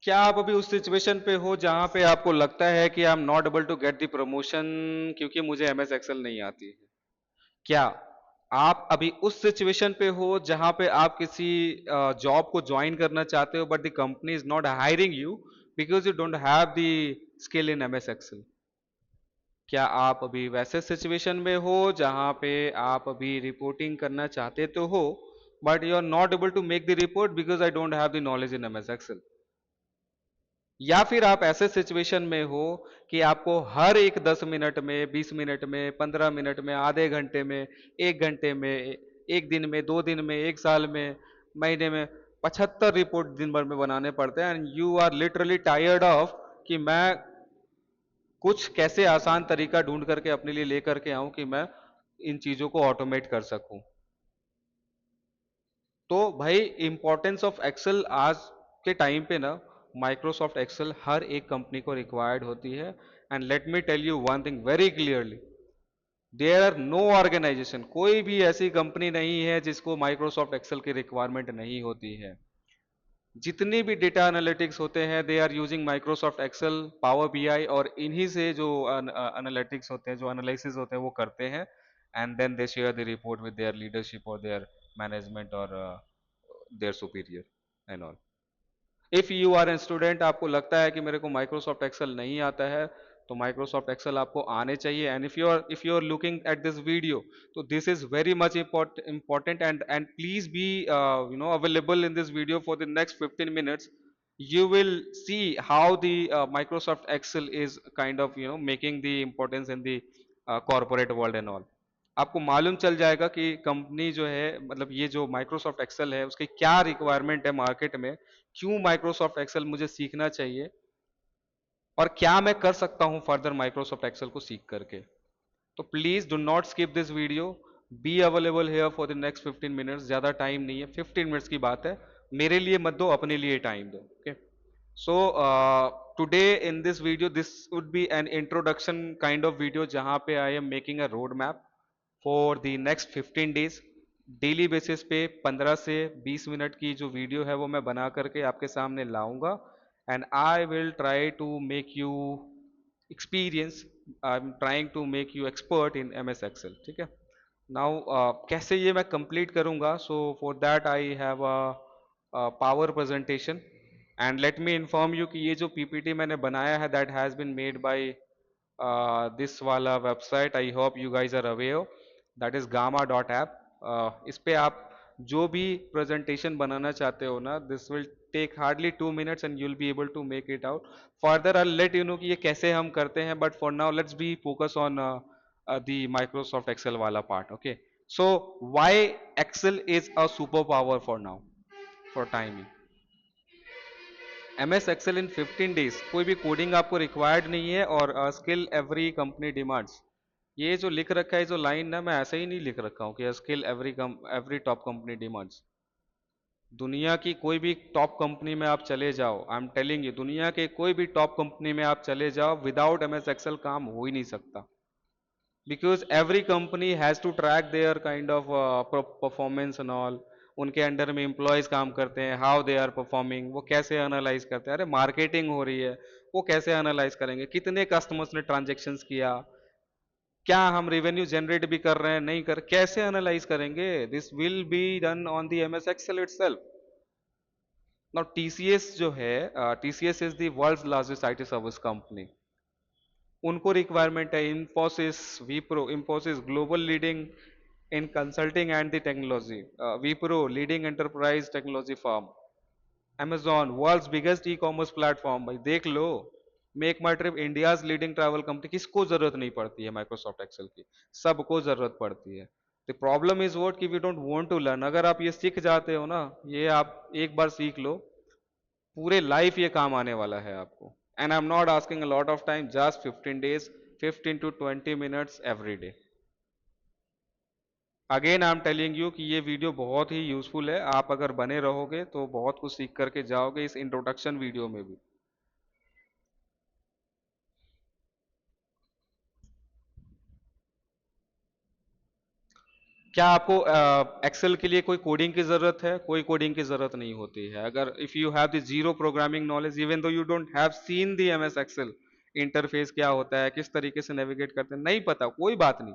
क्या आप अभी उस सिचुएशन पे हो जहां पे आपको लगता है कि I am not able to get the promotion क्योंकि मुझे एमएस एक्सेल नहीं आती है? क्या आप अभी उस सिचुएशन पे हो जहां पे आप किसी जॉब को ज्वाइन करना चाहते हो but the company is not hiring you because you don't have the skill in MS Excel? क्या आप अभी वैसे सिचुएशन में हो जहां पे आप अभी रिपोर्टिंग करना चाहते तो हो but you are not able to make the report because I don't have the knowledge in MS Excel? या फिर आप ऐसे सिचुएशन में हो कि आपको हर एक 10 मिनट में, 20 मिनट में, 15 मिनट में, आधे घंटे में, 1 घंटे में, एक दिन में, 2 दिन में, एक साल में, महीने में 75 रिपोर्ट दिन भर में बनाने पड़ते हैं and you are literally tired of कि मैं कुछ कैसे आसान तरीका ढूंढ करके अपने लिए लेकर के आऊं कि मैं इन चीजों को ऑटोमेट कर सकूं। तो भाई इंपॉर्टेंस ऑफ एक्सेल आज के टाइम पे ना, माइक्रोसॉफ्ट एक्सेल हर एक कंपनी को रिक्वायर्ड होती है। And let me tell you one thing very clearly, there are no organisation, कोई भी ऐसी कंपनी नहीं है जिसको माइक्रोसॉफ्ट एक्सेल की रिक्वायरमेंट नहीं होती है। जितनी भी डेटा एनालिटिक्स होते हैं they are using Microsoft Excel, Power BI, और इन्हीं से जो एनालिटिक्स होते हैं, जो एनालिसिस होते हैं वो करते हैं and then they share the report with their leadership और देयर मैनेजमेंट और their superior and all. If you are an student, आपको लगता है कि मेरे को माइक्रोसॉफ्ट एक्सेल नहीं आता है, तो माइक्रोसॉफ्ट एक्सेल आपको आने चाहिए। And if you are looking at this video, तो this is very much important, and please be available in this video for the next 15 minutes. You will see how the Microsoft Excel is kind of making the importance in the corporate world and all. आपको मालूम चल जाएगा कि company जो है, मतलब ये जो माइक्रोसॉफ्ट एक्सेल है उसकी क्या रिक्वायरमेंट है मार्केट में, क्यों माइक्रोसॉफ्ट एक्सेल मुझे सीखना चाहिए, और क्या मैं कर सकता हूं फर्दर माइक्रोसॉफ्ट एक्सेल को सीख करके। तो please do not skip this video, be available here for the next 15 minutes. ज्यादा टाइम नहीं है, 15 मिनट्स की बात है। मेरे लिए मत दो, अपने लिए टाइम दो। Okay, so today in this video, this would be an introduction kind of video जहां पे I am making a road map for the next 15 days. Daily basis पे 15 से 20 मिनट की जो वीडियो है वो मैं बना करके आपके सामने लाऊंगा and I will try to make you experience, I am trying to make you expert in M S Excel. ठीक है, नाउ कैसे ये मैं कंप्लीट करूंगा? So for that I have a power presentation and let me inform you कि ये जो PPT मैंने बनाया है that has been made by this वाला website. I hope you guys are aware, that is Gamma dot app. इस पे आप जो भी प्रेजेंटेशन बनाना चाहते हो ना, this will take hardly 2 minutes and you will be able to make it out. Further I let you know कि ये कैसे हम करते हैं, but for now let's be focus on the Microsoft Excel वाला part. Okay, so why Excel is a super power for now, for timing? M S Excel in 15 days, कोई भी coding आपको रिक्वायर्ड नहीं है, और स्किल एवरी कंपनी डिमांड्स। ये जो लिख रखा है, जो लाइन ना, मैं ऐसे ही नहीं लिख रखा हूँ कि skill every top company demands. दुनिया की कोई भी टॉप कंपनी में आप चले जाओ, आई एम टेलिंग यू, दुनिया के कोई भी टॉप कंपनी में आप चले जाओ, विदाउट एम एस एक्सेल काम हो ही नहीं सकता। Because every company has to track their kind of performance and all. उनके अंडर में एम्प्लॉयज काम करते हैं, हाउ दे आर परफॉर्मिंग, वो कैसे एनालाइज करते हैं। अरे मार्केटिंग हो रही है, वो कैसे एनालाइज करेंगे कितने कस्टमर्स ने ट्रांजेक्शन्स किया, क्या हम रेवेन्यू जनरेट भी कर रहे हैं, नहीं कर, कैसे एनालाइज करेंगे? This will be done on the M S Excel itself. Now TCS जो है, TCS is the world's largest IT service company. उनको रिक्वायरमेंट है Infosys, Wipro, Infosys global leading in consulting and the technology, Wipro leading enterprise technology firm, Amazon world's biggest e commerce platform. भाई देख लो, Make My Trip India's leading travel company. किसको जरूरत नहीं पड़ती है माइक्रोसॉफ्ट एक्सेल की? सबको जरूरत पड़ती है। द प्रॉब्लम इज वोट कि we don't want to learn. अगर आप ये सीख जाते हो ना, ये आप एक बार सीख लो, पूरे लाइफ ये काम आने वाला है आपको। And I am not asking a lot of time, just 15 days, 15 to 20 minutes every day. Again I am telling you कि ये वीडियो बहुत ही यूजफुल है। आप अगर बने रहोगे तो बहुत कुछ सीख करके जाओगे इस इंट्रोडक्शन वीडियो में भी। क्या आपको एक्सेल के लिए कोई कोडिंग की ज़रूरत है? कोई कोडिंग की ज़रूरत नहीं होती है। अगर if you have the zero programming knowledge even though you don't have seen the MS Excel, interface क्या होता है, किस तरीके से नेविगेट करते हैं, नहीं पता, कोई बात नहीं।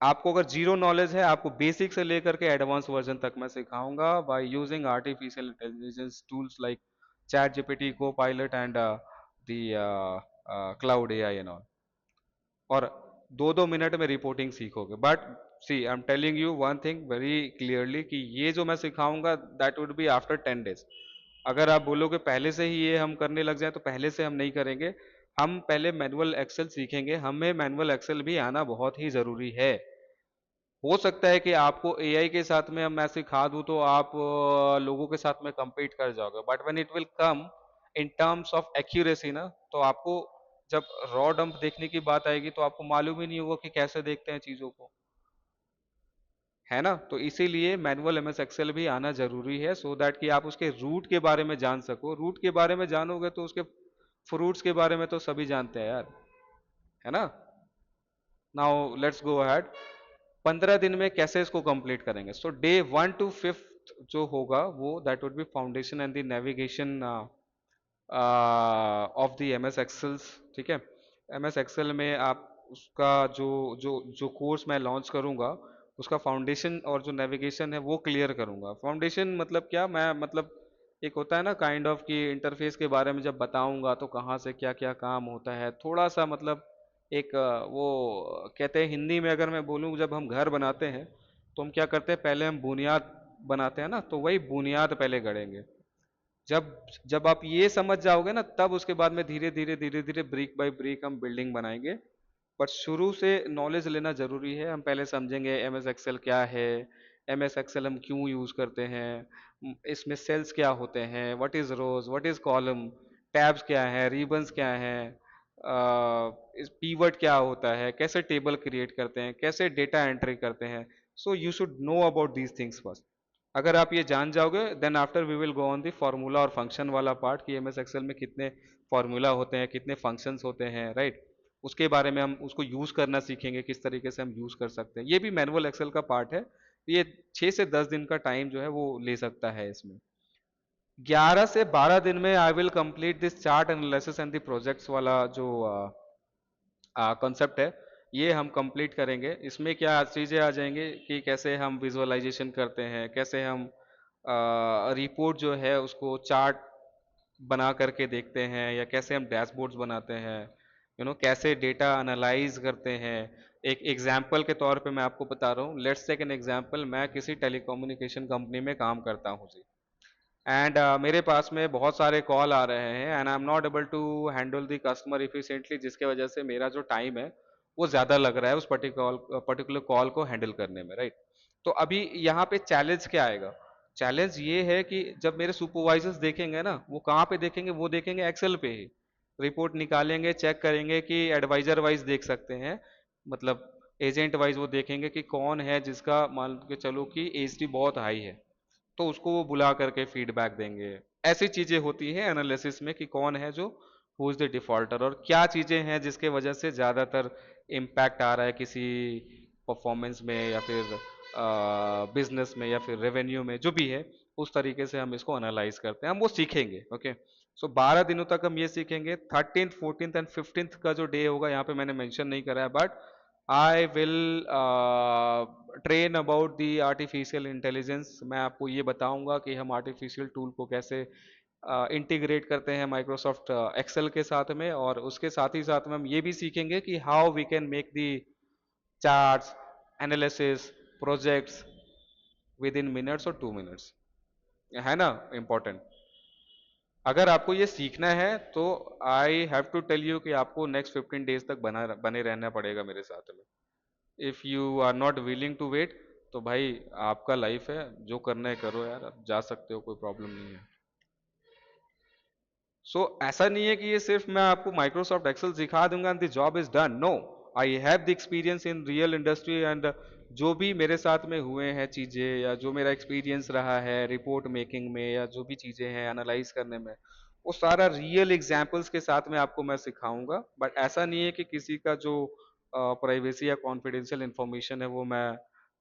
आपको अगर ज़ीरो नॉलेज है, आपको बेसिक से लेकर के एडवांस वर्जन तक मैं सिखाऊंगा by using artificial intelligence tools like ChatGPT, copilot and the Claude AI and all. और 2-2 मिनट में रिपोर्टिंग सीखोगे। But see I am telling you one thing very clearly कि ये जो मैं सिखाऊंगा that would be after 10 days. अगर आप बोलोगे पहले से ही ये हम करने लग जाए तो पहले से हम नहीं करेंगे। हम पहले मैनुअल एक्सेल सीखेंगे, हमें मैनुअल एक्सेल भी आना बहुत ही ज़रूरी है। हो सकता है कि आपको एआई के साथ में मैं सिखा दूं तो आप लोगों के साथ में compete कर जाओगे, but when it will come in terms of accuracy ना, तो आपको जब रॉ डंप देखने की बात आएगी तो आपको मालूम ही नहीं होगा कि कैसे देखते हैं चीजों को, है ना। तो इसीलिए मैनुअल एमएस एक्सेल भी आना जरूरी है सो दैट कि आप उसके रूट के बारे में जान सको। रूट के बारे में जानोगे तो उसके फ्रूट्स के बारे में तो सभी जानते हैं यार, है ना। Now let's go ahead. 15 दिन में कैसे इसको कंप्लीट करेंगे? सो डे 1 to 5 जो होगा वो that would be foundation and the navigation of the M S Excels. ठीक है, एम एस एक्सेल में आप उसका जो जो जो कोर्स मैं लॉन्च करूंगा उसका फाउंडेशन और जो नेविगेशन है वो क्लियर करूंगा। फाउंडेशन मतलब क्या, मैं मतलब एक होता है ना काइंड ऑफ कि इंटरफेस के बारे में जब बताऊंगा तो कहाँ से क्या क्या काम होता है, थोड़ा सा मतलब एक वो कहते हैं हिंदी में अगर मैं बोलूँ, जब हम घर बनाते हैं तो हम क्या करते हैं, पहले हम बुनियाद बनाते हैं ना, तो वही बुनियाद पहले गड़ेंगे। जब जब आप ये समझ जाओगे ना तब उसके बाद में धीरे धीरे ब्रिक बाय ब्रिक हम बिल्डिंग बनाएंगे। पर शुरू से नॉलेज लेना जरूरी है। हम पहले समझेंगे एम एस एक्सेल क्या है, एम एस एक्सेल हम क्यों यूज करते हैं, इसमें सेल्स क्या होते हैं, what is rows, what is column, tabs क्या है, रिबन्स क्या है, इस पीवर्ड क्या होता है, कैसे टेबल क्रिएट करते हैं, कैसे डेटा एंट्री करते हैं। So you should know about these things first. अगर आप ये जान जाओगे then after we will go on the formula और फंक्शन वाला पार्ट कि एमएस एक्सेल में कितने फार्मूला होते हैं, कितने फंक्शंस होते हैं, राइट। उसके बारे में हम उसको यूज करना सीखेंगे, किस तरीके से हम यूज कर सकते हैं। ये भी मैनुअल एक्सेल का पार्ट है। ये 6 से 10 दिन का टाइम जो है वो ले सकता है इसमें। 11 से 12 दिन में I will complete this chart analysis and the projects वाला जो कॉन्सेप्ट है ये हम कंप्लीट करेंगे। इसमें क्या चीज़ें आ जाएंगे कि कैसे हम विजुअलाइजेशन करते हैं, कैसे हम रिपोर्ट जो है उसको चार्ट बना करके देखते हैं, या कैसे हम डैशबोर्ड्स बनाते हैं, कैसे डेटा एनालाइज करते हैं। एक एग्जांपल के तौर पे मैं आपको बता रहा हूँ, लेट्स टेक एन एग्जांपल। मैं किसी टेलीकम्युनिकेशन कंपनी में काम करता हूँ जी, एंड मेरे पास में बहुत सारे कॉल आ रहे हैं and I am not able to handle the customer efficiently, जिसके वजह से मेरा जो टाइम है वो ज़्यादा लग रहा है उस पर्टिकुलर कॉल को हैंडल करने में, राइट। तो अभी यहाँ पे चैलेंज क्या आएगा? चैलेंज ये है कि जब मेरे सुपरवाइजर्स देखेंगे ना, वो कहाँ पे देखेंगे, वो देखेंगे एक्सेल पे ही। रिपोर्ट निकालेंगे, चेक करेंगे कि एडवाइजर वाइज देख सकते हैं, मतलब एजेंट वाइज वो देखेंगे कि कौन है जिसका मान के चलो कि एचडी बहुत हाई है, तो उसको वो बुला करके फीडबैक देंगे। ऐसी चीजें होती हैं एनालिसिस में कि कौन है जो हु इज द डिफॉल्टर, और क्या चीजें हैं जिसके वजह से ज्यादातर इम्पैक्ट आ रहा है किसी परफॉर्मेंस में या फिर बिजनेस में या फिर रेवेन्यू में, जो भी है उस तरीके से हम इसको एनालाइज करते हैं, हम वो सीखेंगे। ओके, सो 12 दिनों तक हम ये सीखेंगे। 13th 14th एंड 15th का जो डे होगा यहाँ पे मैंने मेंशन नहीं करा है, but I will train about the artificial intelligence. मैं आपको ये बताऊंगा कि हम आर्टिफिशियल टूल को कैसे इंटीग्रेट करते हैं माइक्रोसॉफ्ट एक्सेल के साथ में, और उसके साथ ही साथ में हम ये भी सीखेंगे कि how we can make the charts, analysis, projects within minutes और 2 मिनट्स, है ना, इम्पोर्टेंट। अगर आपको ये सीखना है तो I have to tell you कि आपको नेक्स्ट 15 डेज तक बने रहना पड़ेगा मेरे साथ में। If you are not willing to wait तो भाई आपका लाइफ है, जो करना है करो यार, आप जा सकते हो, कोई प्रॉब्लम नहीं है। ऐसा नहीं है कि ये सिर्फ मैं आपको माइक्रोसॉफ्ट एक्सेल सिखा दूंगा and the job is done. No, I have the experience in real industry and जो भी मेरे साथ में हुए हैं चीज़ें, या जो मेरा एक्सपीरियंस रहा है रिपोर्ट मेकिंग में, या जो भी चीज़ें हैं एनालाइज करने में, वो सारा रियल एग्जाम्पल्स के साथ में आपको मैं सिखाऊंगा। बट ऐसा नहीं है कि किसी का जो प्राइवेसी या कॉन्फिडेंशियल इंफॉर्मेशन है वो मैं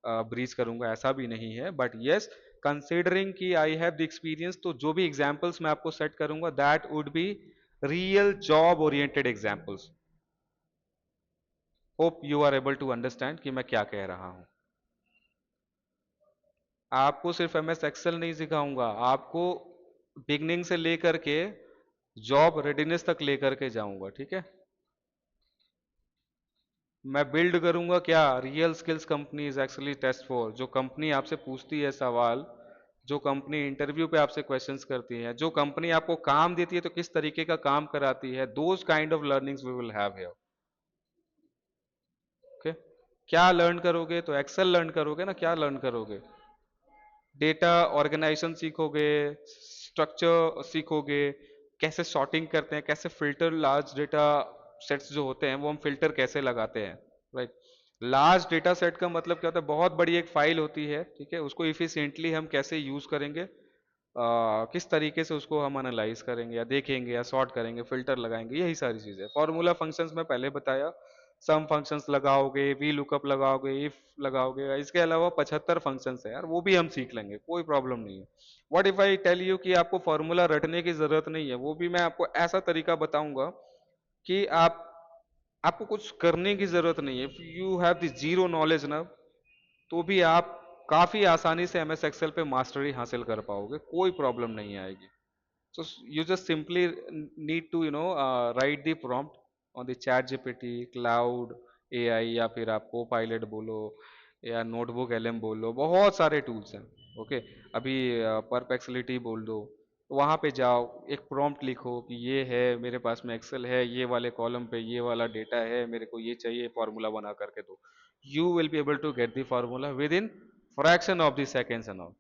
ब्रीच करूंगा, ऐसा भी नहीं है, बट यस, कंसिडरिंग कि आई हैव द एक्सपीरियंस, तो जो भी एग्जांपल्स मैं आपको सेट करूंगा that would be real job oriented examples. Hope you are able to understand कि मैं क्या कह रहा हूं। आपको सिर्फ एमएस एक्सेल नहीं सिखाऊंगा, आपको बिगनिंग से लेकर के जॉब रेडीनेस तक लेकर के जाऊंगा, ठीक है। मैं बिल्ड करूंगा क्या, real skills company is actually test for, जो कंपनी आपसे पूछती है सवाल, जो कंपनी इंटरव्यू पे आपसे क्वेश्चंस करती है, जो कंपनी आपको काम देती है तो किस तरीके का काम कराती है, those kind of learnings we will have here. Okay, क्या लर्न करोगे, तो एक्सेल लर्न करोगे ना, क्या लर्न करोगे, डेटा ऑर्गेनाइजेशन सीखोगे, स्ट्रक्चर सीखोगे, कैसे सॉर्टिंग करते हैं, कैसे फिल्टर, लार्ज डेटा सेट्स जो होते हैं वो हम फिल्टर कैसे लगाते हैं, राइट। लार्ज डेटा सेट का मतलब क्या होता है, बहुत बड़ी एक फाइल होती है, ठीक है, उसको इफिशिएंटली हम कैसे यूज करेंगे, किस तरीके से उसको हम एनालाइज करेंगे या देखेंगे या सॉर्ट करेंगे, फिल्टर लगाएंगे, यही सारी चीजें। फॉर्मूला फंक्शंस में पहले बताया, सम फंक्शंस लगाओगे, वी लुकअप लगाओगे, इफ लगाओगे, इसके अलावा 75 फंक्शंस है यार, वो भी हम सीख लेंगे, कोई प्रॉब्लम नहीं है। What if I tell you कि आपको फॉर्मूला रटने की जरूरत नहीं है, वो भी मैं आपको ऐसा तरीका बताऊंगा कि आपको कुछ करने की जरूरत नहीं है, if you have the zero knowledge ना, तो भी आप काफी आसानी से एमएस एक्सेल पे मास्टरी हासिल कर पाओगे, कोई प्रॉब्लम नहीं आएगी। So you just simply need to write the prompt on the chat GPT, cloud AI, या फिर आप Copilot बोलो या नोटबुक LM बोलो, बहुत सारे टूल्स हैं। ओके, अभी परप्लेक्सिटी बोल दो, वहाँ पे जाओ, एक प्रॉम्प्ट लिखो कि ये है मेरे पास में एक्सेल है, ये वाले कॉलम पे ये वाला डेटा है, मेरे को ये चाहिए, फार्मूला बना करके दो। You will be able to get the formula within fraction of the seconds and all.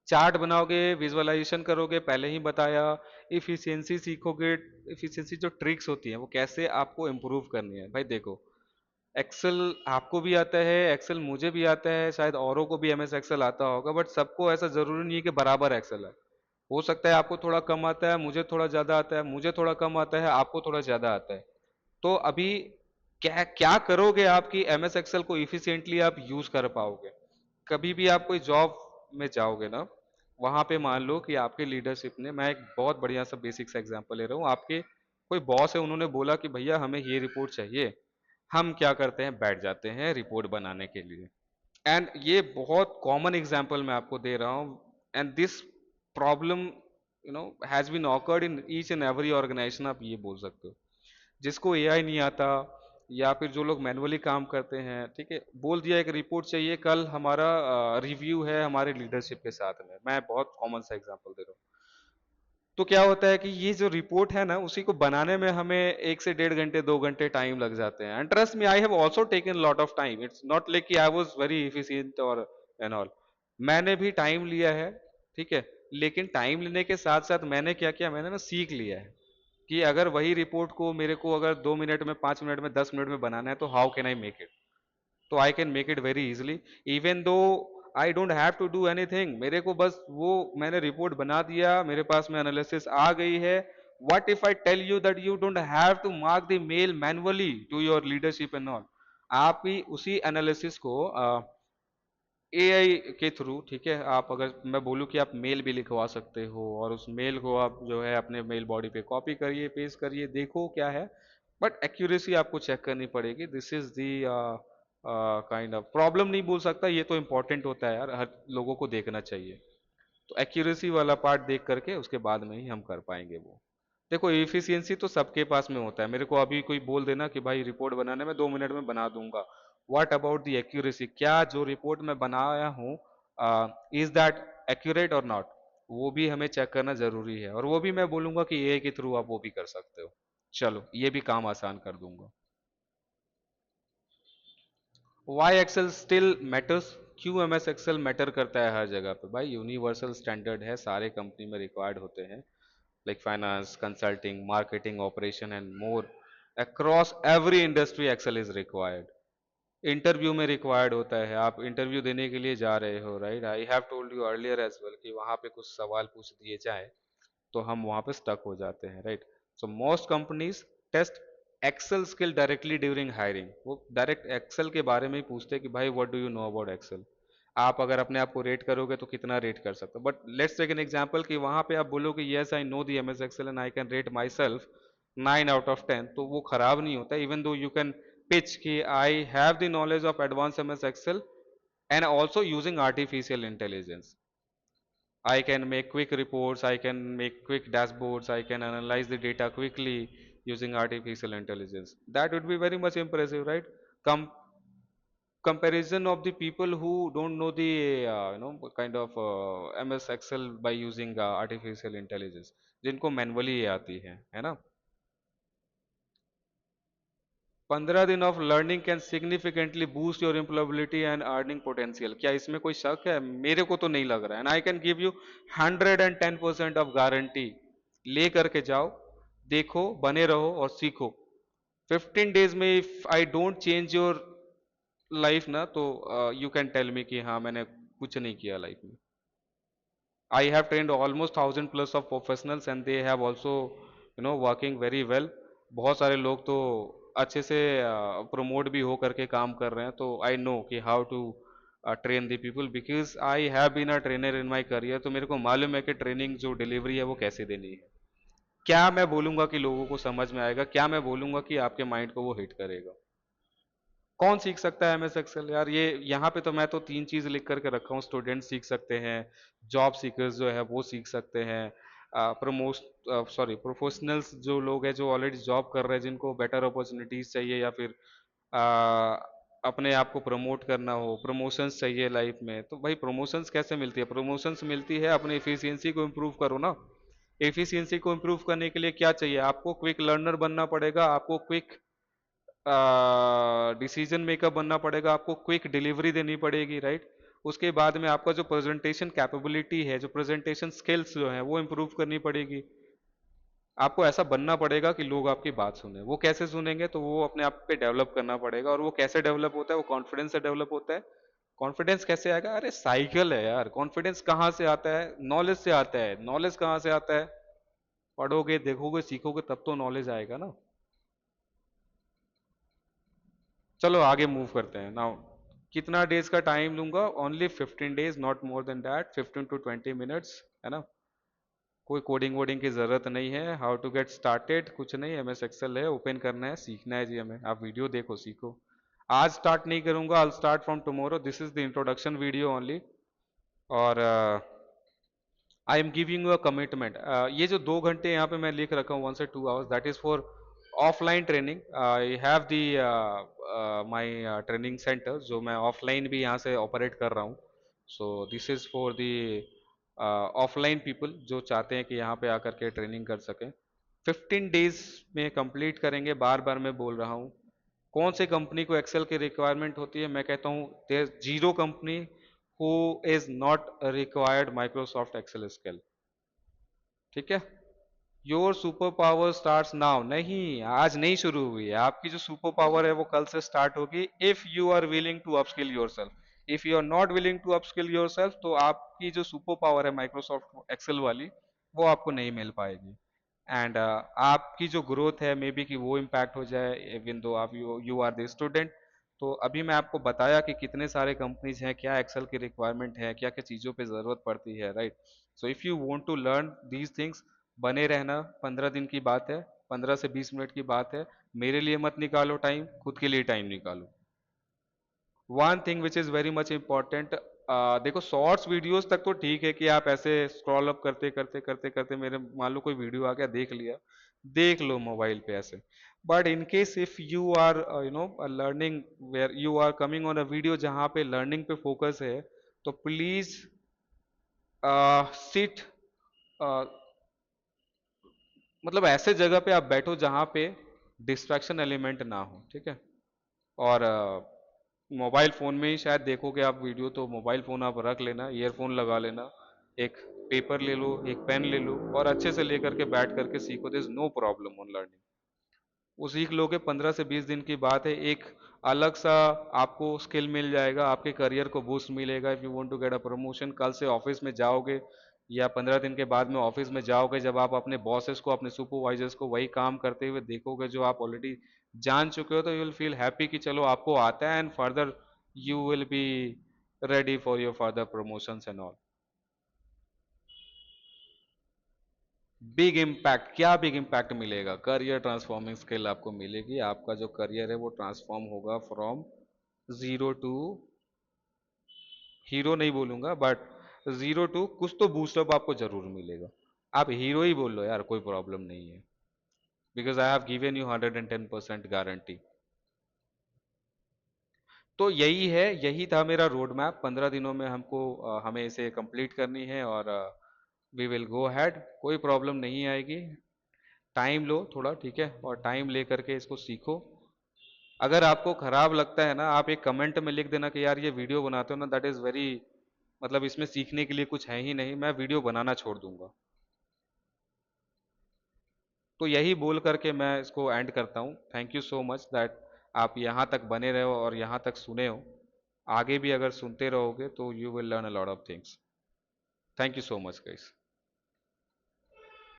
Chart बनाओगे, विजुअलाइजेशन करोगे, पहले ही बताया। इफिशियंसी सीखोगे, इफिशियंसी जो ट्रिक्स होती हैं वो कैसे आपको इम्प्रूव करनी है, भाई देखो, एक्सेल आपको भी आता है, एक्सेल मुझे भी आता है, शायद औरों को भी एमएस एक्सेल आता होगा, बट सबको ऐसा जरूरी नहीं है कि बराबर एक्सेल है। हो सकता है आपको थोड़ा कम आता है, मुझे थोड़ा ज्यादा आता है, मुझे थोड़ा कम आता है, आपको थोड़ा ज्यादा आता है। तो अभी क्या क्या करोगे आप कि एमएस एक्सेल को इफिशिएंटली आप यूज कर पाओगे। कभी भी आप कोई जॉब में जाओगे ना, वहां पे मान लो कि आपके लीडरशिप ने, मैं एक बहुत बढ़िया सा बेसिक सा एग्जांपल ले रहा हूँ, आपके कोई बॉस है, उन्होंने बोला कि भैया हमें ये रिपोर्ट चाहिए, हम क्या करते हैं, बैठ जाते हैं रिपोर्ट बनाने के लिए। एंड ये बहुत कॉमन एग्जांपल मैं आपको दे रहा हूँ, and this problem has been occurred in each and every organisation, आप ये बोल सकते हो। जिसको एआई नहीं आता, या फिर जो लोग मैनुअली काम करते हैं, ठीक है, बोल दिया एक रिपोर्ट चाहिए, कल हमारा रिव्यू है हमारे लीडरशिप के साथ में, मैं बहुत कॉमन सा एग्जांपल दे रहा हूँ। तो क्या होता है कि ये जो रिपोर्ट है ना, उसी को बनाने में हमें 1 से 1.5 घंटे 2 घंटे टाइम लग जाते हैं। And trust me, I have also taken lot of time, it's not like कि आई वाज वेरी एफिशिएंट और एंड ऑल। मैंने भी टाइम लिया है, ठीक है, लेकिन टाइम लेने के साथ साथ मैंने क्या किया, मैंने ना सीख लिया है कि अगर वही रिपोर्ट को मेरे को अगर 2 मिनट में, 5 मिनट में, 10 मिनट में बनाना है, तो how can I make it, तो I can make it very easily, even though I don't have to do anything, मेरे को बस वो, मैंने रिपोर्ट बना दिया, मेरे पास में एनालिसिस आ गई है। What if I tell you that you don't have to mark the mail manually to your leadership and all, आप ही उसी एनालिसिस को एआई के थ्रू, ठीक है, आप अगर मैं बोलूँ कि आप मेल भी लिखवा सकते हो, और उस मेल को आप जो है अपने मेल बॉडी पे कॉपी करिए, पेस्ट करिए, देखो क्या है, बट एक्यूरेसी आपको चेक करनी पड़ेगी। This is the kind of problem, नहीं बोल सकता, ये तो इंपॉर्टेंट होता है यार, हर लोगों को देखना चाहिए। तो एक्यूरेसी वाला पार्ट देख करके उसके बाद में ही हम कर पाएंगे वो। देखो, एफिशिएंसी तो सबके पास में होता है, मेरे को अभी कोई बोल देना कि भाई रिपोर्ट बनाने में 2 मिनट में बना दूंगा, व्हाट अबाउट द एक्यूरेसी, क्या जो रिपोर्ट मैं बनाया हूँ इज दैट एक्यूरेट और नॉट, वो भी हमें चेक करना जरूरी है, और वो भी मैं बोलूंगा कि एआई के थ्रू आप वो भी कर सकते हो। चलो, ये भी काम आसान कर दूंगा। वाई एक्सेल स्टिल मैटर्स, क्यों एमएस एक्सेल मैटर करता है हर जगह पे, भाई यूनिवर्सल स्टैंडर्ड है, सारे कंपनी में रिक्वायर्ड होते हैं, like finance, consulting, marketing, operation and more, across every industry Excel is required. Interview में रिक्वायर्ड होता है, आप इंटरव्यू देने के लिए जा रहे हो, right, I have told you earlier as well कि वहां पे कुछ सवाल पूछ दिए जाए तो हम वहां पे स्टक हो जाते हैं, right. So most companies test Excel skill directly during hiring, वो डायरेक्ट एक्सेल के बारे में ही पूछते हैं कि भाई what do you know about Excel. आप अगर अपने आप को रेट करोगे तो कितना रेट कर सकते हो, but let's take an example कि वहां पे आप बोलोगे yes I know the MS Excel and I can rate myself 9 out of 10, तो वो खराब नहीं होता। Even though you can pitch कि I have the knowledge of advance MS Excel and also using artificial intelligence. I can make quick reports, I can make quick dashboards, I can analyze the data quickly using artificial intelligence. That would be very much impressive, right? Com Comparison of the people who don't know the kind of MS Excel by using artificial intelligence, जिनको manually ये आती है ना। 15 दिन of learning can significantly boost your employability and earning potential. क्या इसमें कोई शक है? मेरे को तो नहीं लग रहा है। And I can give you 110% of guarantee. ले करके जाओ, देखो, बने रहो और सीखो। 15 डेज में if I don't change your life ना, तो यू कैन टेल मी कि हाँ मैंने कुछ नहीं किया लाइफ में। I have trained almost 1000 plus of professionals and they have also working very well। बहुत सारे लोग तो अच्छे से प्रमोट भी हो करके काम कर रहे हैं, तो आई नो कि how to train the people because I have been a trainer in my career. तो मेरे को मालूम है कि ट्रेनिंग जो डिलीवरी है वो कैसे देनी है, क्या मैं बोलूंगा कि लोगों को समझ में आएगा, क्या मैं बोलूंगा कि आपके माइंड को वो हिट करेगा। कौन सीख सकता है एमएस एक्सेल यार? ये यहाँ पे तो मैं तो 3 चीज लिख करके रखा हूँ। स्टूडेंट सीख सकते हैं, जॉब सीकर्स जो है वो सीख सकते हैं, प्रमोश सॉरी प्रोफेशनल्स जो लोग हैं जो ऑलरेडी जॉब कर रहे हैं, जिनको बेटर अपॉर्चुनिटीज चाहिए या फिर अपने आप को प्रमोट करना हो, प्रमोशंस चाहिए लाइफ में, तो भाई प्रमोशंस कैसे मिलती है? प्रमोशंस मिलती है अपने एफिशिएंसी को इम्प्रूव करो ना। एफिशिएंसी को इम्प्रूव करने के लिए क्या चाहिए? आपको क्विक लर्नर बनना पड़ेगा, आपको क्विक डिसीजन मेकर बनना पड़ेगा, आपको क्विक डिलीवरी देनी पड़ेगी, राइट। उसके बाद में आपका जो प्रेजेंटेशन कैपेबिलिटी है, जो प्रेजेंटेशन स्किल्स जो है वो इम्प्रूव करनी पड़ेगी। आपको ऐसा बनना पड़ेगा कि लोग आपकी बात सुने। वो कैसे सुनेंगे? तो वो अपने आप पे डेवलप करना पड़ेगा। और वो कैसे डेवलप होता है? वो कॉन्फिडेंस से डेवलप होता है। कॉन्फिडेंस कैसे आएगा? अरे साइकिल है यार। कॉन्फिडेंस कहाँ से आता है? नॉलेज से आता है। नॉलेज कहाँ से आता है? पढ़ोगे, देखोगे, सीखोगे, तब तो नॉलेज आएगा ना। चलो आगे मूव करते हैं नाउ। कितना डेज का टाइम लूंगा? Only 15 days, not more than that. 15 to 20 minutes, है ना। कोई कोडिंग वोडिंग की जरूरत नहीं है। हाउ टू गेट स्टार्टेड, कुछ नहीं, एमएस एक्सेल है, ओपन करना है, सीखना है जी हमें। आप वीडियो देखो, सीखो। आज स्टार्ट नहीं करूंगा, I start from tomorrow. This is the introduction video only. और I am giving you a commitment. ये जो 2 घंटे यहाँ पे मैं लिख रखा हूँ, 1 से 2 hours, that is for offline training. I have the my training centre, जो मैं ऑफलाइन भी यहाँ से ऑपरेट कर रहा हूँ। So this is for the offline people जो चाहते हैं कि यहाँ पे आकर के ट्रेनिंग कर सकें। 15 डेज में कंप्लीट करेंगे। बार बार मैं बोल रहा हूँ। कौन से कंपनी को एक्सेल की रिक्वायरमेंट होती है? मैं कहता हूँ there zero company who is not required Microsoft Excel skill. ठीक है। Your super power start now. नहीं, आज नहीं शुरू हुई है। आपकी जो सुपर पावर है वो कल से स्टार्ट होगी। If you are willing to upskill yourself. If you are not willing to upskill yourself, तो आपकी जो सुपर पावर है माइक्रोसॉफ्ट एक्सेल वाली, वो आपको नहीं मिल पाएगी। एंड आपकी जो ग्रोथ है मे बी कि वो इम्पैक्ट हो जाए, इवन दो आप यू आर द स्टूडेंट। तो अभी मैं आपको बताया कि कितने सारे कंपनीज हैं, क्या एक्सेल की रिक्वायरमेंट है, क्या क्या चीज़ों पे ज़रूरत पड़ती है, right. So if you want to learn these things, बने रहना। 15 दिन की बात है, 15 से 20 मिनट की बात है। मेरे लिए मत निकालो टाइम, खुद के लिए टाइम निकालो। One thing which is very much important, देखो शॉर्ट्स वीडियोस तक तो ठीक है कि आप ऐसे स्क्रॉल अप करते करते करते करते, मेरे मान लो कोई वीडियो आ गया, देख लिया, देख लो मोबाइल पे ऐसे। But in case if you are learning, where you are coming on a video जहाँ पे लर्निंग पे फोकस है, तो प्लीज सिट, मतलब ऐसे जगह पे आप बैठो जहाँ पे डिस्ट्रैक्शन एलिमेंट ना हो, ठीक है। और मोबाइल फ़ोन में ही शायद देखोगे आप वीडियो, तो मोबाइल फ़ोन आप रख लेना, ईयरफोन लगा लेना, एक पेपर ले लो, एक पेन ले लो, और अच्छे से लेकर के बैठ करके सीखो। This no problem on learning. वो सीख लोगे। 15 से 20 दिन की बात है। एक अलग सा आपको स्किल मिल जाएगा, आपके करियर को बूस्ट मिलेगा। If you want to get a promotion, कल से ऑफिस में जाओगे, या 15 दिन के बाद में ऑफिस में जाओगे, जब आप अपने बॉसेस को, अपने सुपरवाइजर्स को वही काम करते हुए देखोगे जो आप ऑलरेडी जान चुके हो, तो यू विल फील हैप्पी कि चलो आपको आता है, and further you will be ready for your further promotions and all. Big impact, क्या बिग इम्पैक्ट मिलेगा? करियर ट्रांसफॉर्मिंग स्किल आपको मिलेगी। आपका जो करियर है वो ट्रांसफॉर्म होगा फ्रॉम जीरो टू, हीरो नहीं बोलूंगा बट जीरो टू कुछ तो बूस्टअप आपको जरूर मिलेगा। आप हीरो ही बोल लो यार, कोई प्रॉब्लम नहीं है, because I have given you 110% guarantee. तो यही है, यही था मेरा रोड मैप। 15 दिनों में हमको हमें इसे कंप्लीट करनी है, और वी विल गो हैड, कोई प्रॉब्लम नहीं आएगी। टाइम लो थोड़ा, ठीक है, और टाइम ले करके इसको सीखो। अगर आपको खराब लगता है ना, आप एक कमेंट में लिख देना कि यार ये वीडियो बनाते हो ना, दैट इज वेरी, मतलब इसमें सीखने के लिए कुछ है ही नहीं, मैं वीडियो बनाना छोड़ दूंगा। तो यही बोल करके मैं इसको एंड करता हूँ। Thank you so much that आप यहाँ तक बने रहे हो और यहाँ तक सुने हो। आगे भी अगर सुनते रहोगे तो you will learn a lot of things. Thank you so much guys.